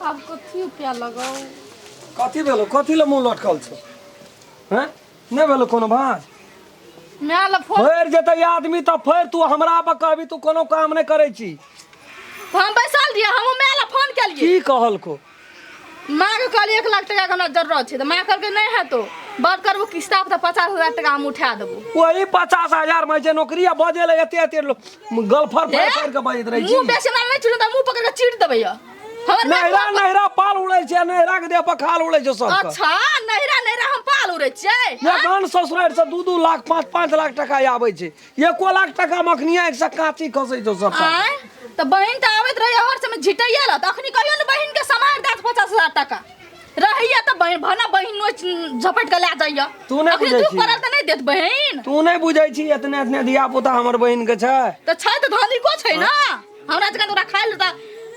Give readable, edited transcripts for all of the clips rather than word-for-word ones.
अब कथी रुपया लगाओ कथी भेलो कथी ले मुंह लटकल छ हैं नहीं भेलो कोनो भाज मैं ला फोन फेर जेतै आदमी त फेर तू हमरा पर कहबी तू कोनो काम नहीं करे छी हम बैसल दिया हम मैं ला फोन के लिए की कहल को माँ के कहलिए 1 लाख टका के हमरा जरूरत है तो माँ कहलकै नहीं है तो बात करबो किस्ता पे 50,000 टका हम उठा देबो वही 50,000 में जे नौकरी बजे ले एते गलफर फाड़ के बजत रही छी मुंह बेसी माल नहीं छुले त मुंह पकड़ के चीर देबै हमर नहरा नहरा पाल उड़ै छै नहरा के देह पर खाल उड़ै छै सब अच्छा नहरा हम पाल उड़ै छै ये गान ससुरार से 2-2 लाख 5-5 लाख टका आबै छै 1 लाख टका मखनिया एक से काची खसै छै सब त बहिन त आवत रही हर समय झिटैया ल त अखनी कहियो न बहिन के सामान 10-50,000 टका रहिया त बहिन भना बहिन नो झपट के ले जाइया तू नहीं बुझै छी परल त नहीं देत बहिन तू नहीं बुझै छी इतने इतने दिया पुता हमर बहिन के छै त छै त धनी को छै ना हमरा जका तोरा खाइल त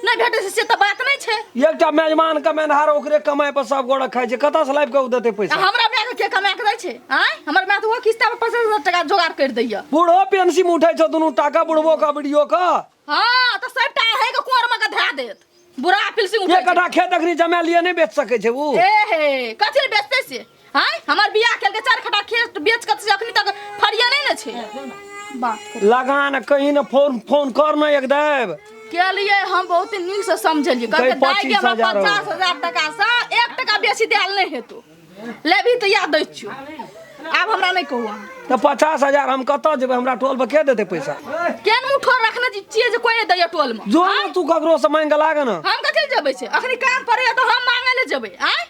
नहीं भेटे से त बात नहीं छै एकटा मेजमान के मेनहार ओकरे कमाई पर सब गोड़ा खाइ छै कतऽ से लाइब के देते पैसा हमरा माय के कमा के दै छै आय हमर माय त वो किस्ता पर 50,000 टका जोगाड़ कर दैया बूढ़ो पेंशन उठै छ दुनू टाका बुढ़बो का वीडियो का हां त सबटा है के कुंवर में के धा देत बुढ़ा पेंशन उठै एक कटा खेत अखनी जमा लिए नहीं बेच सकै छै वो ए हे कथि ले बेचते से हाय हमर बियाह केल के 4 कटा खेत बेच के से अखनी तक फरिया नहीं न छै बात कर लगान कहीं न फोन कर न एक देब के लिए हम बहुत नीक से समझलिए कहके दाई के हमरा 50,000 टका से 1 टका बेसी देल नहीं हेतु लेबी त याद दै छियो आब हमरा नहीं कहू तो 50,000 हम कतऽ जेबै हमरा टोल पर के देते पैसा केन मुठो रखने छिए जे कोई दैया टोल में जो न तू ककरो से मांग लागे न हम कथि जेबै से अखनी काम पड़े तो हम मांगे ले जेबै आय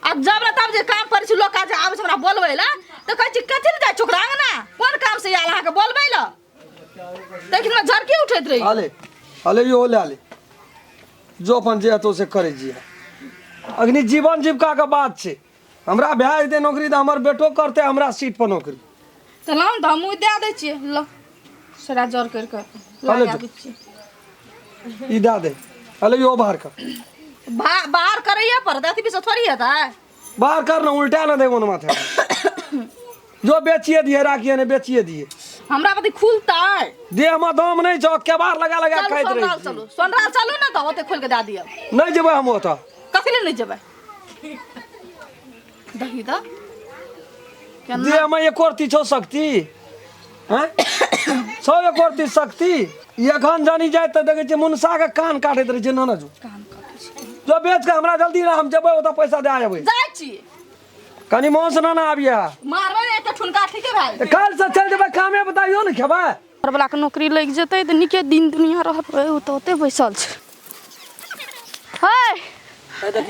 अब जब न तब जे काम पड़े छै लोग आज आबै छै हमरा बोलबै ला त कहै छी कथि ले जाय छोकरा ना कोन काम से आला के बोलबै ला लेकिन मैं झरकी उठैत रही अले यो ले आले जो अपन जे तो से करे जी अग्नि जीवन जीविका के बात छै हमरा भए दे नौकरी त हमर बेटो करते हमरा सीट पर नौकरी चलाम त हम दे दै छियै ल सरा जर कर के लगा दै छियै ई दे दे अले यो बाहर कर बाहर करैया पर अथी भी थोड़ी है बाहर कर ना उल्टा ना दे मन माथे जो बेचिए दिए राखिए ने बेचिए दिए हमरा पति खुलतै देह में दम नहीं छ केबार लगा लगा खाइत रही चलो सोनराल चलू ना त ओते खोल के दे दियो नहीं जेबै हम ओता कथि ले नहीं जेबै दही दा देह में एक और छौ शक्ति हैं छौ एक और शक्ति एखन जानी जाय त देखे छ मुनसा के कान काटैत रही छै न जो कान काटै छै जो बेच के हमरा जल्दी हम जेबै ओता पैसा दे आबै जाय छी कनी मोन से ना आबिया मारबै एक ठुनका ठीके भाई काल से चल जेबै कामे बताइयो न खेबै घर वाला के नौकरी लग जेतै त निके दिन दुनिया रहबै ओ त ओते बैसल छै हे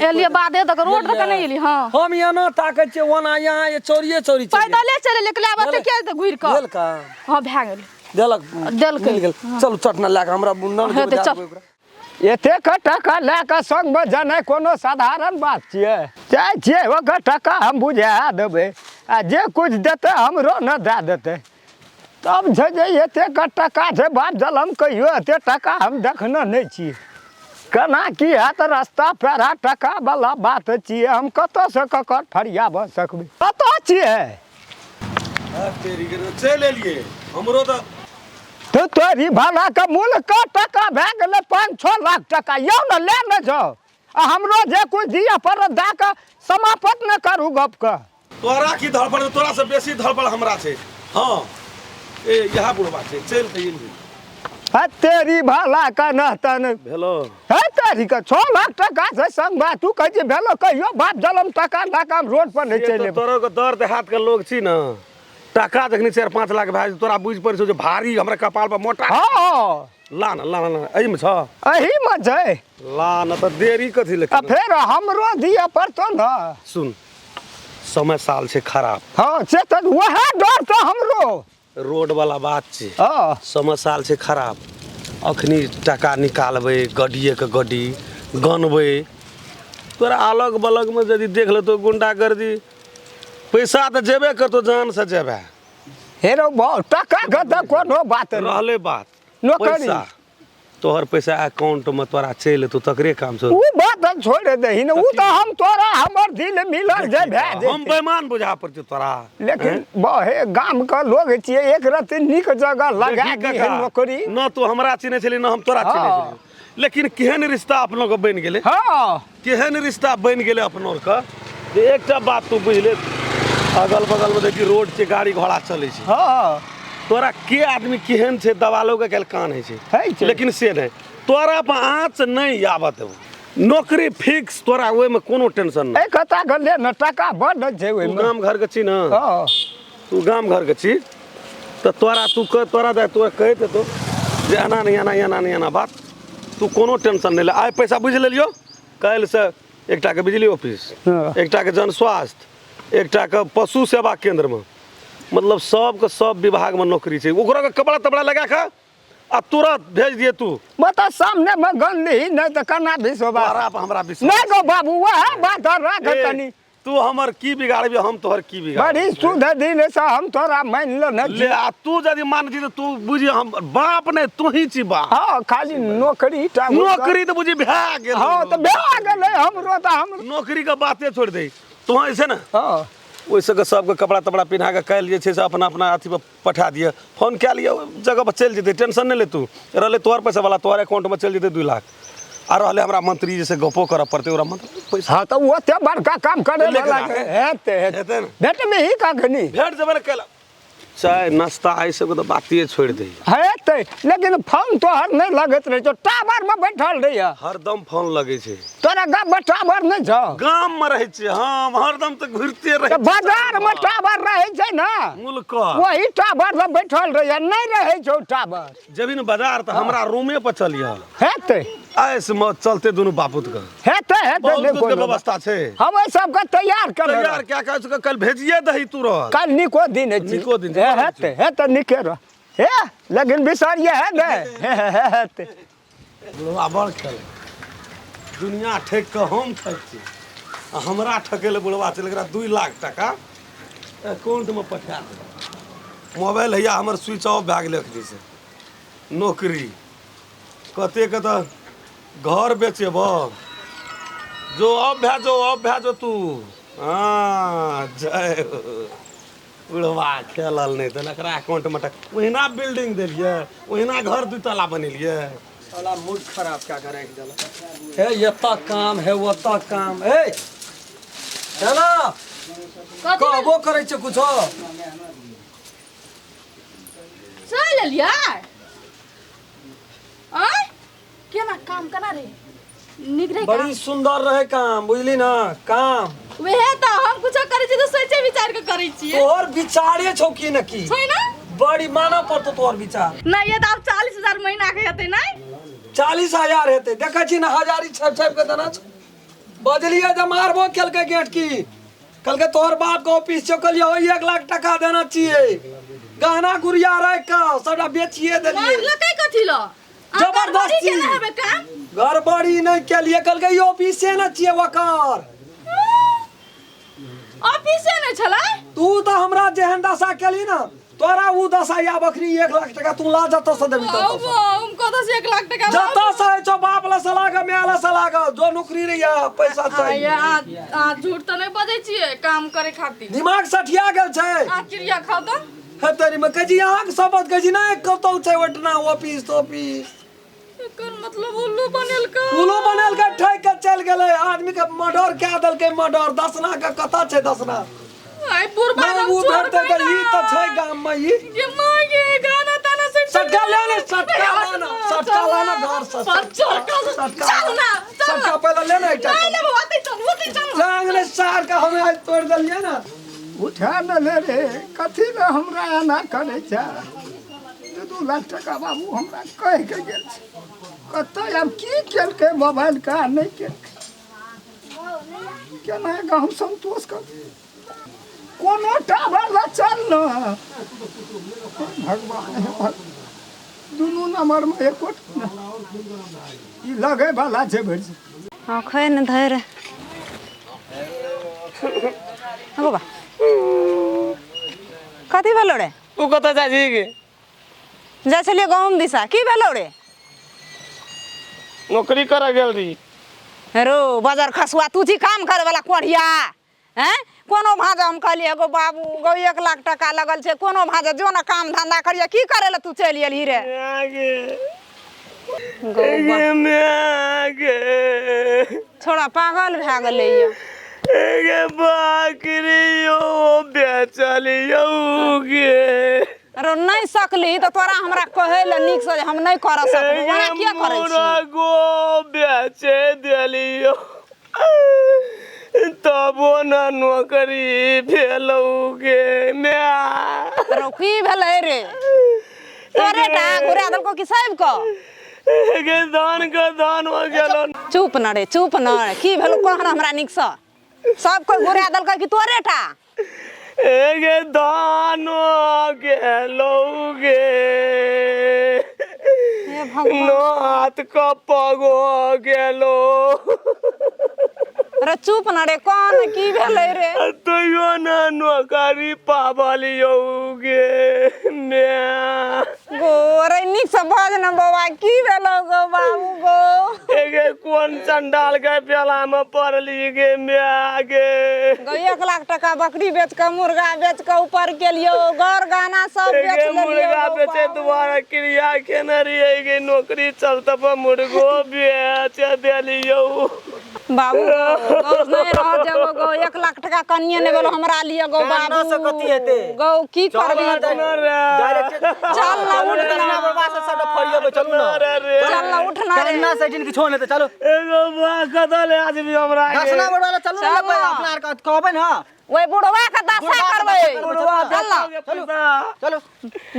एलिए बादे तक रोड तक नहीं एली हां हम यहाँ ताकै छियै ओना यहाँ ये चोरिये चोरी चल पैदले चले लेके आब त के घुर के गेल का हां भए गेल देलक गेल चल चटना लाके हमरा बुंदन दे चल एते टका लेके संग में जाने कोनो साधारण बात छियै चाहे छियै ओकर टका हम बुझा देबै आ जे कुछ देतै हमरो न दे देतै तब छै जे एते टका छै बाप जलम कहियो एते टका हम देखने नहीं छी केना की हैत रास्ता पेरा टका वाला बात छियै हम कतऽ से ककर फरियाब सकबै कतऽ छियै तेरी के चल एलिए हमरो त तो तोरी भाला के मूल का टका भए गेलै 5-6 लाख टका यौ न ले न जाओ आ हमरो जे कुछ दिया पर दा के समाप्त न करू गप के तोरा की धड़पड़ तोरा से बेसी धड़पड़ हमरा छै हां ए यहा बुढ़वा छै चल के एली है तेरी भाला का नहतन भेलो है तेरी का 6 लाख टका से संग बा तू कह जे भेलो कहियो बाप जलम टका हम रोड पर नहीं चले तोरा के दर्द हाथ के लोग छी न टका जखनी 4-5 लाख भाई तोरा बुझ पड़ छौ जे भारी हमरा कपाल पर मोटा हां ला न एही में छ एही में छै ला न त देरी कथि ले आ फिर हमरो दिया पड़तो न सुन समय साल छै खराब हां से त वह डर तो हमरो रोड वाला बात छै हां समय साल छै खराब अखनी टका निकालबै गड्डिए के गड्डी गनबै तोरा अलग बलग में यदि देख लेतो गुंडागर्दी पैसा तो जेबे करतो जान से जेबे हेरो बहुत टका के कोनो बात रहले बात नौकरी पैसा तोहर पैसा अकाउंट में तोरा चल तो तकरे काम से उ बात छोड़ दही न उ तो हम तोरा हमर दिल मिलल जे भए हम बेईमान बुझा पर तोरा लेकिन बहे गाम का लोग छिए एक रात निक जगह लगा के नौकरी न तू हमरा चिन्हे छली न हम तोरा चिन्हे छली लेकिन केहन रिश्ता अपनों के बन गेले, हाँ केहन रिश्ता बन गेले अपनों का जे एकटा बात तू बुझले, अगल बगल में देखी रोड छै गाड़ी घोड़ा चले छै, हाँ तोरा के आदमी केहन छै दबालो के कल कान है छै, लेकिन से नहीं तोरा पर आँच नहीं आबत हो, नौकरी फिक्स तोरा ओहि में कोनो टेंशन नहीं। एक कथा गले न टका बड़ छै ओइ तू में। गाम घर के छी न, हाँ तू गाम घर के छी तो तोरा तू कह तोरा दे तोरा कहे तो जे एना नहीं एना एना नहीं एना बात, तू कोनो टेंशन नहीं ले। आइ पैसा बुझ लेलियो, कल से एकटा के बिजली ऑफिस, हाँ। एकटा के जन स्वास्थ्य, एकटा के पशु सेवा केंद्र में, मतलब सब के सब विभाग में नौकरी छै। ओकरा के कपड़ा तपड़ा लगा के आ तुरंत भेज दिए तू। बता सामने में गनली नहीं तो कना विश्वास तोरा पर हमरा विश्वास नहीं गो बाबू वह बात राख ए, तनी। तू हमर की बिगाड़बी, हम तोहर की बिगाड़ बड़ी शुद्ध दिन से हम तोरा मान लो न ले आ तू यदि मान जी तो तू बुझी हम बाप नहीं तू ही छी बाप। हाँ खाली नौकरी टा नौकरी तो बुझी भए गेल। हाँ तो ब्याह गेले हमरो तो हम नौकरी के बाते छोड़ दे तू ऐसे ना, हाँ वैसे के सबके कपड़ा तपड़ा पिन्हा के कल जे छै से अपना अपना अथी पर पठा दिए, फोन कए लिया जगह पर चल जेतै, टेंशन नहीं ले तू। रहले तोहर पैसा वाला तोहर अकाउंट में चल जेतै 2 लाख, आ रहले हमरा मंत्री जैसे गपो करऽ पड़तै ओकरा मंत्री पैसा हाँ तो वो ते बड़का काम करे लेके वाला राखे। हेते हेतै ना, भेट में ही का घनी भेट जेबे ना कल चाय नाश्ता आई सब तो बातिए छोड़ दे। हेते लेकिन फोन तोहर नहीं लगत रहे जो टावर में बैठल रही हरदम फोन लगे छै, तोरा गाँव में टावर नहीं छौ, गाम में रहे छै हम हरदम तो घुरते तो रहे बाजार में टावर रहे छै ना, मुल्क वही टावर में बैठल रही नहीं रहे छौ टावर। जब इन बाजार तो हमरा रूमे पर चलिए हेते ऐसे मत चलते दोनों बापूत का हेते हेते बहुत नहीं कुछ के कोनो व्यवस्था छै। हम ओइ सब का तैयार कर तैयार क्या कह सके कल भेजिए दही तुरंत। कल निको दिन है निको दिन हे हेते हेते निके रह हे लेकिन बिसारिए है ने हेते बुढ़वा बड़ खेल दुनिया ठेक के हम ठक छी, आ हमरा ठकेले बुढ़वा चल एकरा 2 लाख टका अकाउंट में पठा दे। मोबाइल हैया हमर स्विच ऑफ भए गेलै अखनी से, नौकरी कते के तो घर बेचेब जो अब भए जो तू। हाँ जय हो। बुढ़वा खेलल नहीं तो एकरा अकाउंट में ओहिना बिल्डिंग देलिए, ओहिना घर 2 तला बनेलिए। साला मूड खराब क्या करे हे एता काम है ओता काम है ना, कहबो करे छै कुछो चल लिया आय केना काम कना रे निक रे बड़ी सुंदर रहे काम, बुझली ना काम वेहे त हम कुछ करै छी त सोचे विचार के करै छी तोहर विचारे छौ की न की, छै ना बड़ी मानव पड़तो तोहर विचार। नहीं ये त अब 40,000 महीना के हेतै नहीं 40,000 हेतै, देखै छी ना हजारी छाप छाप के देना छ, बजलिए जे मारबो केलकै गेट की, कहलकै तोहर बाप के ऑफिस चौकलिए हो 1 लाख टका देना चाहिए, गहना गुड़िया रख के सबटा बेचिए देलिए। मार लकै कथि ल जबरदस्ती हेबे काम गड़बड़ी नहीं के लिए कहलकै ई ऑफिसे न छिए वकर, ऑफिसे नै छलै तू तो हमरा जेहन दशा केली ना तोरा उ दशा या बकरी 1 लाख टका तू ला जत से देबी अब तत हम कत से 1 लाख टका जत से है छो बाप ला सलाह के मेला सलाह के जो नौकरी रहिया पैसा चाहिए। आ झूठ त नै बजै छियै काम करे खातिर दिमाग सठिया गेल छै आ चिड़िया खाओ त हे तेरी में कजी आहाँ के सबत कजी ना कतौ छै ओटना ऑफिस एकर मतलब उल्लू बनेल का उलो बनल के ठैक के चल गेलै, आदमी के मर्डर कै देलकै, मर्डर दसना के कता छै दसना आई बुरबा मैं हम उ छोड़ भेटते त ई त छै गाम में ई ये मां ये गाना ताना से सटका लेना सटका लाना घर से सटका पहले लेना एकटा नहीं ले बाबा चल लांग ने सार का हमें आज तोड़ दिलिए ना उठा न ले रे कथी ले हमरा एना करे छ 2 लाख टका बाबू हमरा कह के गेल छै, कतऽ अब की केलकै मोबाइल का नहीं केलकै, केना हम संतोष कर कोनो टावर ला चल न भगवान दुनू नंबर में एको ई लगे वाला छै भरि हाँ खै न धर बाबा कथी भेलो रे तू कतऽ जाइ छी गे? जाइ छलियै गहूँम दिशा की भेलो रे नौकरी करऽ गेल रही रो बाजार खसुआ तू छी काम करे वाला कोढ़िया हैं कोनो भाजा हम कहलिए एगो बाबू गो 1 लाख टका लगल छै कोनो भाजा जो ना काम धंधा करिए की करे ला तू चलि एलही रे आगे छोड़ा पागल भए गेलै ये बकरियो बेचलियो गे अरे नहीं सकली तो तोरा हमरा कहे ले निक से हम नहीं कर सकबो बड़ा किया करे छी गो बेचे देलियो तबो ना नौकरी भेलौ गे मैं रोकी भेलै रे तोरे टा घुरा दल को कि सब को गे दान हो गेलो चुप न रे चुप न की भेलो कहन हमरा निक से सब कोई घुरा दल को कि तोरे टा गे दान हो गेलो गे हे भगवान नाथ का पगो गेलो अरे चुप न रे कौन की भेलै रे तैयो ना नौकरी पावलियो गे मैं गो रे निक से बाज न बाबा की भेलो गो बाबू गो एगे कोन चंडाल के पेला में पड़ली गे मैं गे गो 1 लाख टका बकरी बेच के मुर्गा बेच के ऊपर गेलियो घर गाना सब बेच एगे लेलियो मुर्गा गो बेचे बाबू। दोबारा क्रिया केने रहिए गे नौकरी चलते पर मुर्गो बेच देलियो बाबू गो नहीं रह जाओ गो 1 लाख टका कनिए ने गेलो हमरा लिए गो बाबू से कथी हेते गो की करबी चल ना उठ ना बाबा से सब फरियो चलू ना चल ना उठ ना रे कन्ना से जिनकी छोड़ लेते चलो एगो बा कदल आज भी हमरा गे घसना बड़वाला चलू ना चल ना। अपना आर का कहबे ना ओए बुढ़वा का दशा करबै चल ना चलो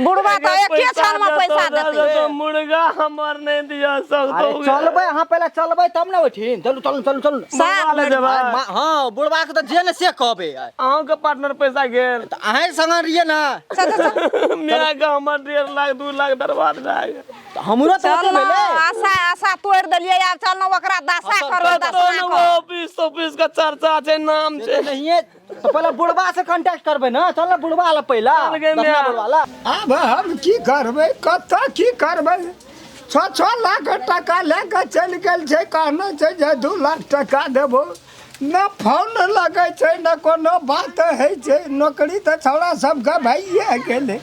बुढ़वा तो एके क्षण में पैसा देते तो मुर्गा हमर नहीं दिया सकतो अरे चलबे हां पहले चलबे तब ना उठिन चलू चलू चलू चलू साथ में हां बुढ़वा के तो जे ने से कहबे अहाँ के पार्टनर पैसा गेल तो अहे संग रहिए ना चल चल मैं का हमर 1.5 लाख 2 लाख बर्बाद भए गेल तो हमरो तो चल ना मिले आशा आशा तोड़ देलिए आब चल ना ओकरा दशा करबै दशा कर ऑफिस का चर्चा छै नाम छै नहीं है तो पहले बुढ़वा से कांटेक्ट करबे ना चल ना बुढ़वा वाला पहला चल गे दसना मियां। बुढ़वाला अब हम की करबै कतऽ की करबै 6 लाख टका लेके चलि गेल छै कहना छै जे 2 लाख टका देबो न फोन लगै छै न कोनो बात होइ छै नौकरी तऽ छौड़ा सबके भइए गेलै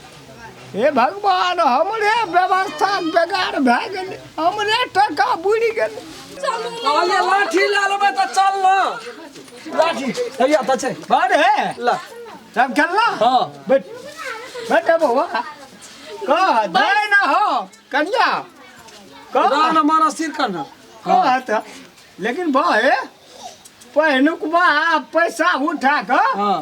हे भगवान हमरे व्यवस्था बेकार भए गेलै हमरे टका बुड़ि गेलै कहलिए लाठी ला लेबै तऽ चल ना लाठी हैया तऽ छै बड़ हे ला सब खेलना हां बैठ बैठ बउआ कह दे ना हो कन्या कह राना मारा सिर करना कह त लेकिन भाई पहिनुक बा पैसा उठा के हां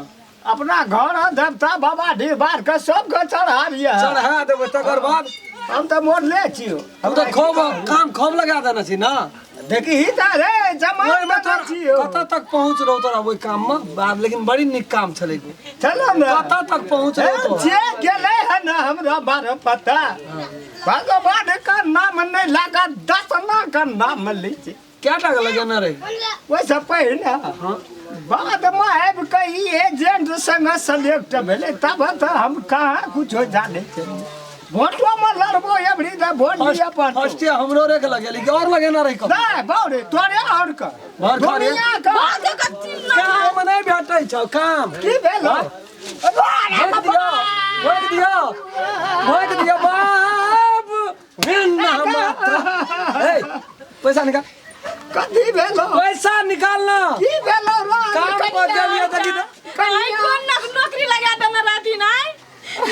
अपना घर देवता बाबा ढीबार के सबके चढ़ाबिए चढ़ा देबै तकर बाद हम तो मोर ले छियो हम तो खूब काम खूब लगा देना छी ना देखी त रे जमा ओए में में छियो कतऽ तक पहुँच रहो तोरा ओइ काम में बाप लेकिन बड़ी निक काम छलै चलो ना कतऽ तक पहुँच रहो तो जे गेले है ना हमरा बारे पता भगवान का नाम नहीं लगा 10 ना का नाम ली छी क्या टका लगाना रही वैसे पहिने बाद में आबि के ई एजेंट संग सेलेक्ट भेले तब तो हम कहाँ कुछो जाने थे वोटो में लड़बो एवरी दे वोट दिया पर फर्स्ट हमरो रे के लगे लेकिन और लगाना रही कब नहीं बाउरे तोरे और का और का रे? दुनिया का काम नहीं भेटै छौ काम की भेलो भोग दिया बाप बिना हम ए पैसा निकाल कथी भेलो पैसा निकालना की भेलो काम पर देलिए देखी कहीं कौन नौकरी लगा देना रहती नहीं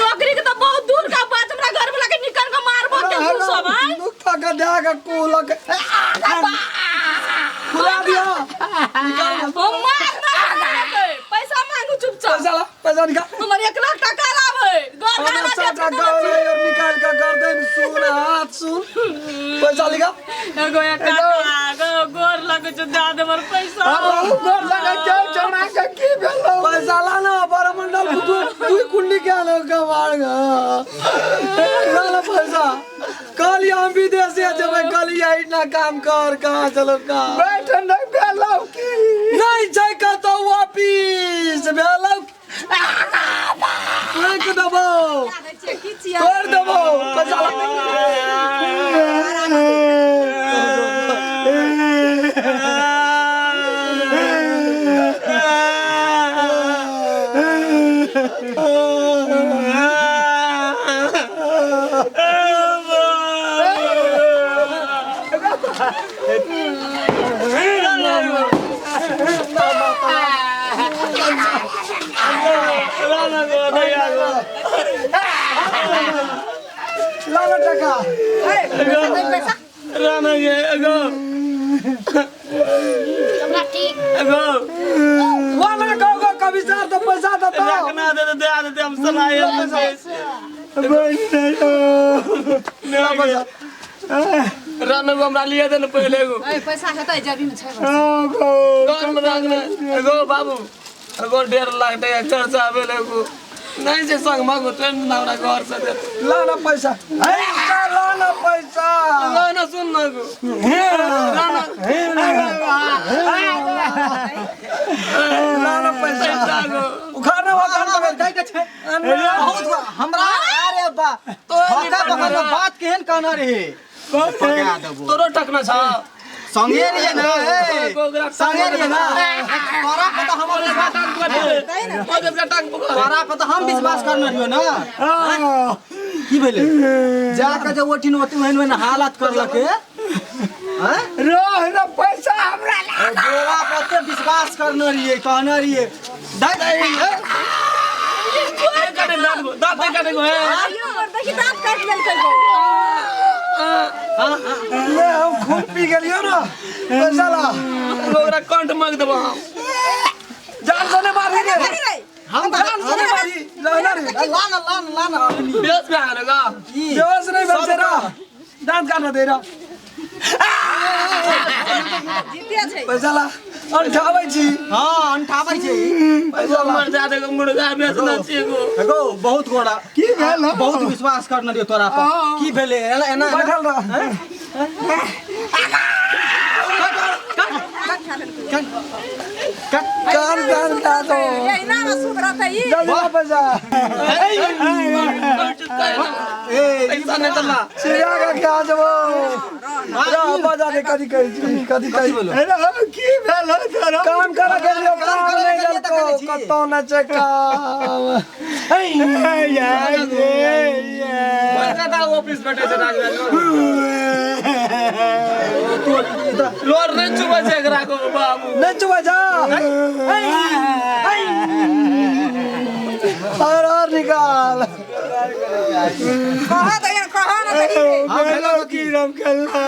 नौकरी के तो बहुत दूर का बात हमरा घर में लगे निकल के मारबो के तू सब है नुक्ता का दे के कोला के खुला दिया निकाल हम मार ना पैसा मांगू चुपचाप पैसा निकाल हमर 1 लाख टका लावे घर हमें गाना साटा गाँव और निकाल के गर्दन सुन हाथ सुन पैसा निकाल एगो एक टका गोर लगे छ दे दे हमर पैसा अब ऊपर लगा जाओ चढ़ा के की भेलो पैसा लाना बरमंडल तू कुंडी के आलो गवाड़ लाना पैसा कल हम विदेश से जब कल इतना काम कर कहाँ चलो का बैठ नहीं भेलो की नहीं जाए का तो वापिस भेलो एक दबो तोड़ दबो पैसा लाना टका राना ये एगो वाला कहोगे कभी सार तो पैसा तो रखना दे दे हम सलाह मेरा पैसा राना को हमरा लिए दे न पहले एगो पैसा हेतै जेबी में छै कौन में रखना एगो बाबू एगो 1.5 लाख टका खर्चा भेल एगो नहीं से संग मांगो ट्रेन ना हमरा घर से दे लाना पैसा लाना पैसा ना सुन ना गो लाना पैसा उखाड़ना बहुत हमरा अरे बा तो बात केहन कहना रहे तोरो टकना छ संगे रहिए ना संगे रहिए ना तोरा पे तो हमर तोरा पे तो हम विश्वास करना रहियो ना की भेले जाके जे ओठिन ओहन हालत करलके हैं रोज पैसा हमरा गोवा पे विश्वास करना रहिए कहना रहिए दाई दांत काटे गो है देखि दांत काट लेलकै गो ले हम खून पी गेलियो ना पैसा ला लोगरा कंठ मांग देबो हम जान से नहीं मारी रे हम जान से नहीं मारी लाना रे लाना बेस में आनेगा बेहोश नहीं बचे रहा दांत काटना दे रहा जीते छै पैसा ला अंठाबै छी हां अंठाबै छै पैसा मर जा दे मुर्गा बेचना छी एगो बहुत गोड़ा की भेल बहुत विश्वास करना रहियो तोरा पर की भेले एना बैठल रह कान का दो ए ना सुधरा त ई जल्दी पैसा पैसा नहीं दला चिड़िया का क्या जबो जा बजा दे कदी कही बोलो की भेल तोरा काम करा के लियो काम नहीं जलतो कतो न चकाम पैसा दा ऑफिस बैठे से राजवेल लोर नहीं चुबा छै एकरा को बाबू नहीं चुबा जा और निकाल कहा त कहा न कही हेलो की राम कल्ला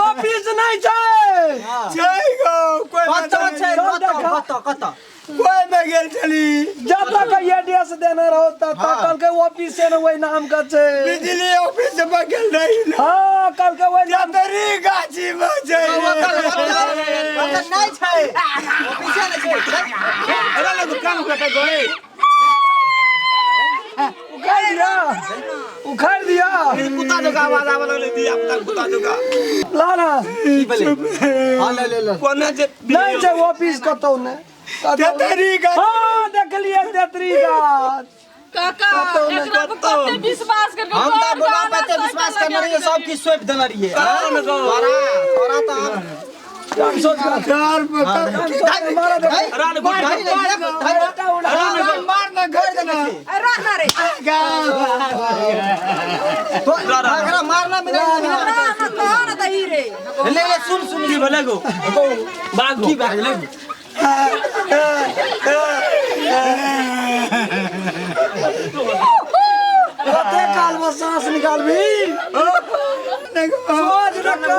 ऑफिस नहीं छै गो कोई कत कोई में गेल चली जब तक एड्रेस देना रहो तब तक कल के ऑफिस से न वही नाम का छै बिजली ऑफिस से बगल नहीं हां कल के वही नाम तरी गाछी में जाई नहीं छै ऑफिस नहीं छै अरे लोग काम करते गए उखाड़ दिया कुत्ता जो का आवाज आवे लगले दिया पता कुत्ता जो का लाना की भेले हां ले कोने जे नहीं छै ऑफिस कतो ने तरी गाछ हां देख लिए तेतरी गाछ काका एकरा पे कते विश्वास करके हम तो बोला पे विश्वास करना रहिए सब की सोप देना रहिए तोरा तो जान सोच का चार मारा दे रान गुड मार ना घर देना रहना रे तो अगर मारना मिले ना कहा न त ई रे ले सुन की भले गो बाग की बात ले कते काल में सांस निकाल भी सोच रखो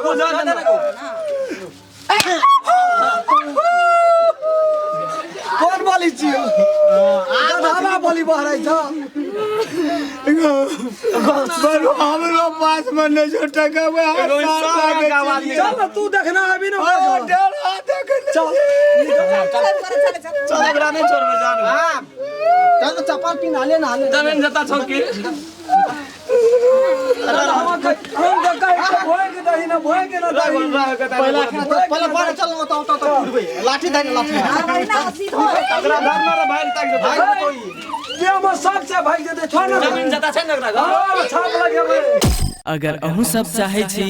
बुझा देना गो कौन बोली छियो गधावा बोली बहराई छ बरो हमरो पास में नहीं जो टका में चल तू देखना अभी ना डरा देख चल चल एकरा नहीं छोड़ में जान चल चप्पल पिन हाले ना हाले जमीन जता छौकी हम तो कहीं भोए के दही ना भोए के ना दही पहले चल तो फुटबे लाठी धर लाठी ना सीधो एकरा धरना रे भाई तक दे भाई कोई ये हम सब से भाई दे छोड़ ना जमीन जता छै न एकरा छाप लगे भाई अगर अहूँ सब चाहे छी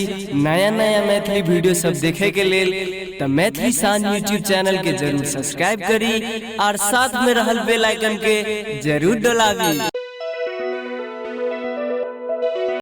नया नया मैथिली वीडियो सब देखे के लेल तो मैथिली साँझ यूट्यूब चैनल के जरूर सब्सक्राइब करी और साथ में रहल बेल आइकन के जरूर दबावी।